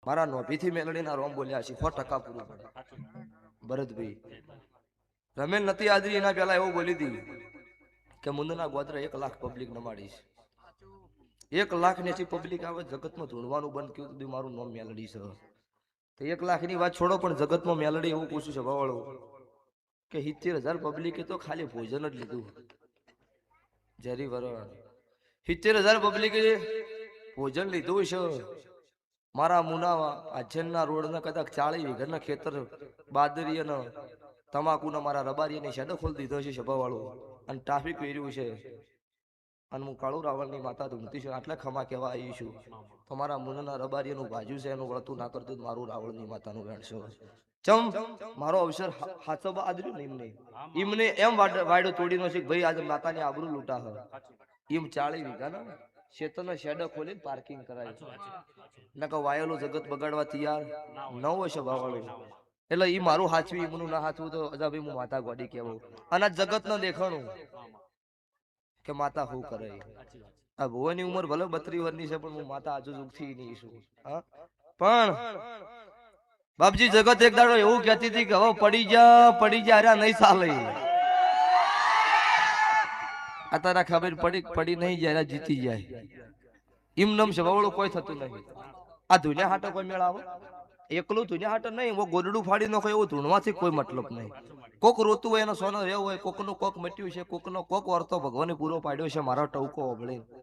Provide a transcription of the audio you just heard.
મારા નોભીથી મેલડીના રોમ બોલ્યા છે 100% પૂરું પડે ભરતભાઈ રમેલ નથી આદરી એના પહેલા એવું બોલી હતી કે મુંદના ગોત્ર 1 લાખ પબ્લિક નમાડીશ 1 લાખ ની પબ્લિક આવે જગતમાં ધૂણવાનું બંધ કર્યું તો મારું નામ મેલડી છે તો 1 લાખ ની વાત છોડો પણ જગતમાં મેલડી એવું પૂછું છે ભાવાળો કે 70,000 પબ્લિકે તો ખાલી ભોજન જ લીધું જેરી વરણ 70,000 પબ્લિકે ભોજન લીધું છે મારા મુનાવા આજના રોડના કદાચ 40 વીઘાના ખેતર બાદરી અને તમાકુના મારા રબારીને શેડો ખોલી દીધો છે સભાવાળો અને ટ્રાફિક વેર્યું છે અને હું કાળુ રાવણની માતા ધૂમતી છું આટલા ખમા કહેવા આવી છું તો મારા મુનાના રબારીનું ભાજ્યું છે એનું વળતું ના કરતું મારું રાવણની માતાનું વેણશો ચમ મારો અવસર હાથોબા આદર્યું ને એમને એમ વાયડો તોડીનો છે કે ભાઈ આજે માતાની આબરૂ લૂંટા હ એમ 40 વીઘાના ખેતરના શેડો ખોલીને પાર્કિંગ કરાય નકા વાયેલું જગત બગાડવા તૈયાર ન હોય છે ભાવાળો એટલે ઈ મારું હાચવી એમનું ના હાચવું તો અજા ભાઈ હું માતા ગોડી કહેવું અને જગત ન દેખાણું કે માતા શું કરે આ ભુવનની ઉંમર ભલે 32 વર્ષની છે પણ હું માતા આજુ જુગથી નહીં છું હા પણ બાપજી જગત એક દાડો એવું કહેતી હતી કે હવે પડી જા અરે નહીં ચાલે આ તારા ખબર પડી નહીં જાય જીતી જાય એમ નમ છે બવળું કોઈ થતું નહીં આ ધુનિયા હાટો કોઈ મેળ આવે એકલું ધુનિયા હાટો નહીં વો ગોદડું ફાડી નાખો એવું ધૂણવાથી કોઈ મતલબ નહીં કોક રોતું હોય એનો સોનો રહેવો હોય કોકનું કોક મટ્યું છે કોકનો કોક વર્તો ભગવાને પૂરો પાડ્યો છે મારો ટવકો ઓબળે